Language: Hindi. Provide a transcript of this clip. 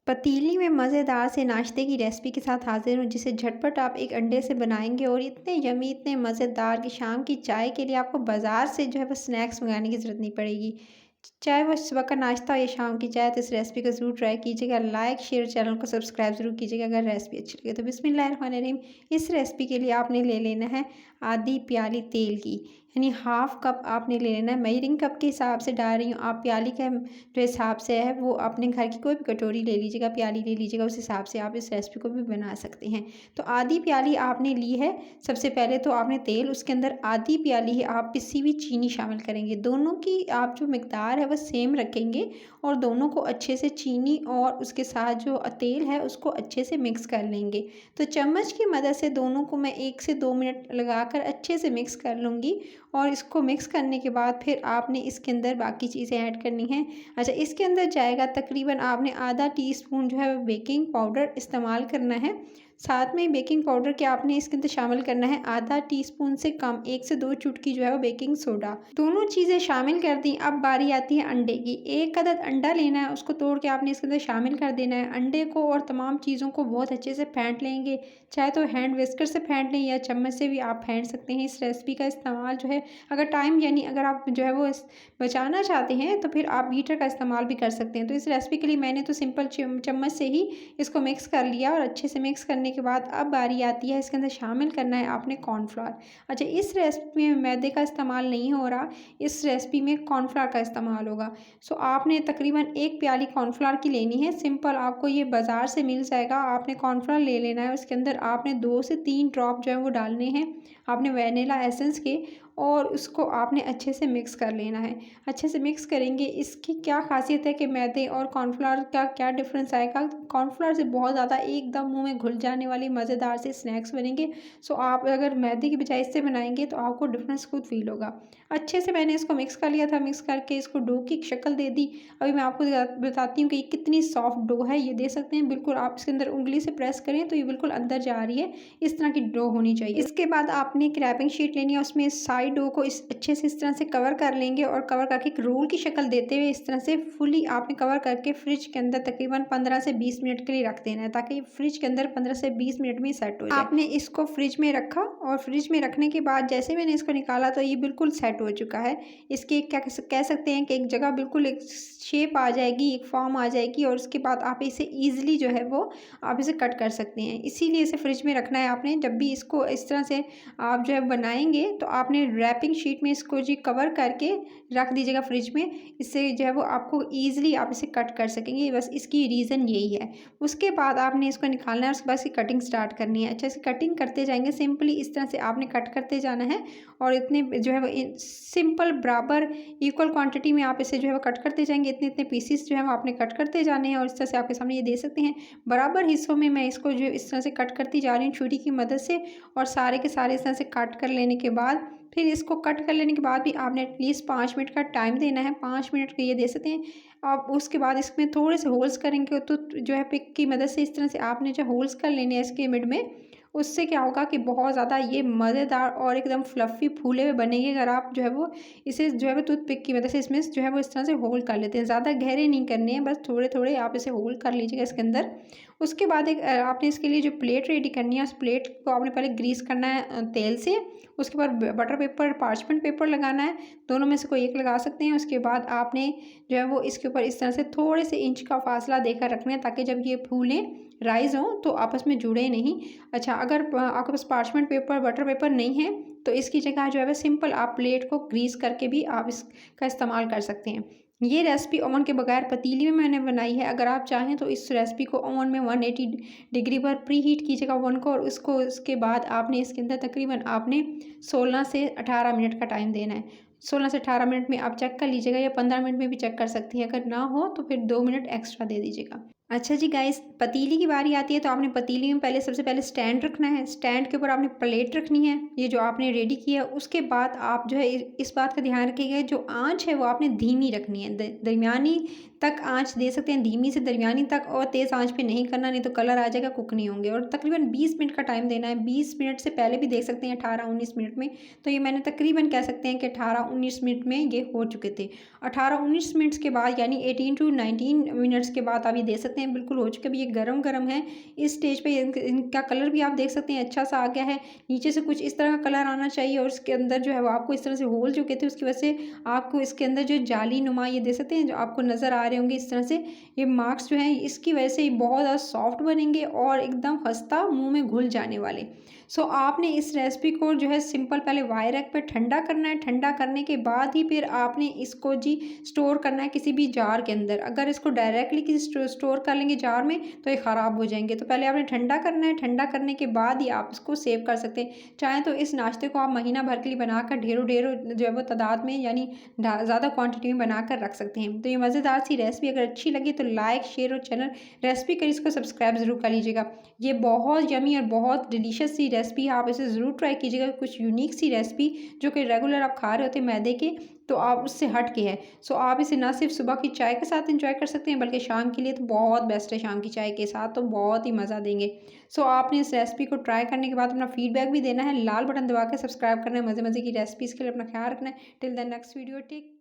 पतीली में मज़ेदार से नाश्ते की रेसिपी के साथ हाज़िर हूँ, जिसे झटपट आप एक अंडे से बनाएँगे और इतने यम्मी, इतने मज़ेदार कि शाम की चाय के लिए आपको बाज़ार से जो है वो स्नैक्स मंगाने की ज़रूरत नहीं पड़ेगी। चाहे वो सुबह का नाश्ता हो या शाम की चाय, तो इस रेसिपी को ज़रूर ट्राई कीजिएगा। लाइक, शेयर, चैनल को सब्सक्राइब ज़रूर कीजिएगा अगर रेसिपी अच्छी लगे तो। बिस्मिल्लाहिर्रहमानिर्रहीम। इस रेसिपी के लिए आपने ले लेना है आधी प्याली तेल की, यानी हाफ़ कप आपने ले लेना है। मेजरिंग कप के हिसाब से डाल रही हूँ, आप प्याली का जो हिसाब से है वो अपने घर की कोई भी कटोरी ले लीजिएगा, प्याली ले लीजिएगा, उस हिसाब से आप इस रेसिपी को भी बना सकते हैं। तो आधी प्याली आपने ली है। सबसे पहले तो आपने तेल, उसके अंदर आधी प्याली ही आप पिसी हुई चीनी शामिल करेंगे। दोनों की आप जो मिकदार है वो सेम रखेंगे और दोनों को अच्छे से चीनी और उसके साथ जो तेल है उसको अच्छे से मिक्स कर लेंगे। तो चम्मच की मदद से दोनों को मैं 1 से 2 मिनट लगाकर अच्छे से मिक्स कर लूँगी और इसको मिक्स करने के बाद फिर आपने इसके अंदर बाकी चीज़ें ऐड करनी हैं। अच्छा, इसके अंदर जाएगा तकरीबन आपने आधा टीस्पून जो है वो बेकिंग पाउडर इस्तेमाल करना है। साथ में बेकिंग पाउडर के आपने इसके अंदर शामिल करना है आधा टीस्पून से कम, 1 से 2 चुटकी जो है वो बेकिंग सोडा। दोनों चीज़ें शामिल कर दी। अब बारी आती है अंडे की। 1 अदद अंडा लेना है, उसको तोड़ के आपने इसके अंदर शामिल कर देना है। अंडे को और तमाम चीज़ों को बहुत अच्छे से फेंट लेंगे, चाहे तो हैंड विस्कर से फेंट लें या चम्मच से भी आप फेंट सकते हैं। इस रेसिपी का इस्तेमाल जो है, अगर टाइम यानी अगर आप जो है वो बचाना चाहते हैं तो फिर आप बीटर का इस्तेमाल भी कर सकते हैं। तो इस रेसिपी के लिए मैंने तो सिंपल चम्मच से ही इसको मिक्स कर लिया और अच्छे से मिक्स करने के बाद अब बारी आती है इसके अंदर शामिल करना है आपने कॉर्नफ्लावर। अच्छा, इस रेसिपी में मैदे का इस्तेमाल नहीं हो रहा, इस रेसिपी में कॉर्नफ्लावर का इस्तेमाल होगा। सो आपने तकरीबन 1 प्याली कॉर्नफ्लावर की लेनी है। सिंपल आपको ये बाज़ार से मिल जाएगा। आपने कॉर्नफ्लावर ले लेना है, उसके अंदर आपने 2 से 3 ड्रॉप जो है वो डालने हैं आपने वैनिला एसेंस के, और उसको आपने अच्छे से मिक्स कर लेना है। अच्छे से मिक्स करेंगे। इसकी क्या ख़ासियत है कि मैदे और कॉर्नफ्लावर का क्या डिफ़रेंस आएगा, कॉर्नफ्लावर से बहुत ज़्यादा एकदम मुँह में घुल जाने वाली मज़ेदार से स्नैक्स बनेंगे। सो आप अगर मैदे की बजाय इससे बनाएँगे तो आपको डिफ़रेंस खुद फ़ील होगा। अच्छे से मैंने इसको मिक्स कर लिया था, मिक्स करके इसको डो की शक्ल दे दी। अभी मैं आपको बताती हूँ कि ये कितनी सॉफ्ट डो है। ये देख सकते हैं, बिल्कुल आप इसके अंदर उँगली से प्रेस करें तो ये बिल्कुल अंदर जा रही है। इस तरह की डो होनी चाहिए। इसके बाद आपने एक रैपिंग शीट लेनी है, उसमें साइड डो को इस अच्छे से इस तरह से कवर कर लेंगे और कवर करके एक रोल की शक्ल देते हुए इस तरह से फुली आपने कवर करके फ्रिज के अंदर तकरीबन 15 से 20 मिनट के लिए रख देना है, ताकि फ्रिज के अंदर 15 से 20 मिनट में सेट हो जाए। आपने इसको फ्रिज में रखा और फ्रिज में रखने के बाद जैसे मैंने इसको निकाला तो ये बिल्कुल सेट हो चुका है। इसकी क्या कह सकते हैं कि एक जगह बिल्कुल एक शेप आ जाएगी, एक फॉर्म आ जाएगी और उसके बाद आप इसे ईजिली जो है वो आप इसे कट कर सकते हैं। इसीलिए इसे फ्रिज में रखना है आपने। जब भी इसको इस तरह से आप जो है बनाएंगे तो आपने रैपिंग शीट में इसको जी कवर करके रख दीजिएगा फ्रिज में। इससे जो है वो आपको ईजिली आप इसे कट कर सकेंगे। बस इसकी रीज़न यही है। उसके बाद आपने इसको निकालना है, उसके बाद इसकी कटिंग स्टार्ट करनी है। अच्छा, इसकी कटिंग करते जाएंगे, सिंपली इस तरह से आपने कट करते जाना है और इतने जो है वो सिंपल बराबर इक्वल क्वांटिटी में आप इसे जो है वो कट करते जाएंगे। इतने इतने पीसीस जो है वो आपने कट करते जाने हैं और इस तरह से आपके सामने ये दे सकते हैं बराबर हिस्सों में मैं इसको जो इस तरह से कट करती जा रही हूँ छुरी की मदद से। और सारे के सारे इस तरह से कट कर लेने के बाद फिर इसको कट कर लेने के बाद भी आपने एटलीस्ट 5 मिनट का टाइम देना है। 5 मिनट के ये दे सकते हैं आप। उसके बाद इसमें थोड़े से होल्स करेंगे तो जो है पिक की मदद से इस तरह से आपने जो होल्स कर लेने हैं इसके मिड में। उससे क्या होगा कि बहुत ज़्यादा ये मज़ेदार और एकदम फ्लफ़ी फूले हुए बनेंगे अगर आप जो है वो इसे जो है वो टूथपिक की मदद से इसमें जो है वो इस तरह से होल कर लेते हैं। ज़्यादा गहरे नहीं करने हैं, बस थोड़े थोड़े आप इसे होल कर लीजिएगा इसके अंदर। उसके बाद एक आपने इसके लिए जो प्लेट रेडी करनी है, उस प्लेट को आपने पहले ग्रीस करना है तेल से। उसके बाद बटर पेपर, पार्चमेंट पेपर लगाना है, दोनों में से कोई एक लगा सकते हैं। उसके बाद आपने जो है वो इसके ऊपर इस तरह से थोड़े से इंच का फासला देकर रखना है, ताकि जब ये फूलें राइज़ हों तो आपस में जुड़े नहीं। अच्छा, अगर आपके पास पार्चमेंट पेपर, बटर पेपर नहीं है तो इसकी जगह जो है वो सिंपल आप प्लेट को ग्रीस करके भी आप इसका इस्तेमाल कर सकते हैं। ये रेसिपी ओवन के बगैर पतीली में मैंने बनाई है। अगर आप चाहें तो इस रेसिपी को ओवन में 180 डिग्री पर प्री हीट कीजिएगा ओवन को, और उसके बाद आपने इसके अंदर तकरीबन आपने 16 से 18 मिनट का टाइम देना है। 16 से 18 मिनट में आप चेक कर लीजिएगा, या 15 मिनट में भी चेक कर सकती हैं। अगर ना हो तो फिर 2 मिनट एक्स्ट्रा दे दीजिएगा। अच्छा जी गाइस, पतीली की बारी आती है तो आपने पतीली में पहले सबसे पहले स्टैंड रखना है। स्टैंड के ऊपर आपने प्लेट रखनी है, ये जो आपने रेडी किया है। उसके बाद आप जो है इस बात का ध्यान रखिएगा, जो आंच है वो आपने धीमी रखनी है। दरमियानी तक आंच दे सकते हैं, धीमी से दरमियानी तक, और तेज़ आंच पे नहीं करना, नहीं तो कलर आ जाएगा, कुक नहीं होंगे। और तकरीबन 20 मिनट का टाइम देना है। 20 मिनट से पहले भी देख सकते हैं 18-19 मिनट में। तो ये मैंने तकरीबन कह सकते हैं कि 18-19 मिनट में ये हो चुके थे। 18-19 मिनट्स के बाद यानी 18 to 19 मिनट्स के बाद आप ये दे सकते सकते हैं बिल्कुल हो चुके, अभी ये गरम-गरम है। इस स्टेज पे इनका कलर भी आप देख सकते हैं अच्छा-सा आ गया है। नीचे से कुछ इस तरह का कलर आना चाहिए और इसके अंदर जो है वो आपको इस तरह से होल जो कहते हैं उसकी वजह से आपको इसके अंदर जो जाली नुमा ये देख सकते हैं जो आपको नज़र आ रहे होंगे इस तरह से, ये मार्क्स जो हैं इसकी वजह से ये बहुत ज़्यादा सॉफ्ट बनेंगे और एकदम खस्ता मुँह में घुल जाने वाले। सो आपने इस रेसिपी को जो है सिंपल पहले वाई रैक पे ठंडा करना है, ठंडा करने के बाद ही फिर आपने इसको जी स्टोर करना है किसी भी जार के अंदर। अगर इसको डायरेक्टली किसी स्टोर कर लेंगे जार में तो ये ख़राब हो जाएँगे। तो पहले आपने ठंडा करना है, ठंडा करने के बाद ही आप इसको सेव कर सकते हैं। चाहें तो इस नाश्ते को आप महीना भर के लिए बनाकर ढेरों-ढेरों जो है वो तादाद में यानी ज़्यादा क्वांटिटी में बनाकर रख सकते हैं। तो ये मज़ेदार सी रेसिपी अगर अच्छी लगी तो लाइक, शेयर और चैनल रेसिपी करीज को सब्सक्राइब ज़रूर कर लीजिएगा। ये बहुत यम्मी और बहुत डिलीशियस सी रेसिपी है, आप इसे ज़रूर ट्राई कीजिएगा। कुछ यूनिक सी रेसिपी जो कि रेगुलर आप खा रहे होते हैं मैदे के, तो आप उससे हट के है। सो आप इसे ना सिर्फ सुबह की चाय के साथ एंजॉय कर सकते हैं बल्कि शाम के लिए तो बहुत बेस्ट है, शाम की चाय के साथ तो बहुत ही मज़ा देंगे। सो आपने इस रेसिपी को ट्राई करने के बाद अपना फीडबैक भी देना है, लाल बटन दबा के सब्सक्राइब करना है। मज़े-मज़े की रेसिपीज़ के लिए अपना ख्याल रखना है। Till the next video take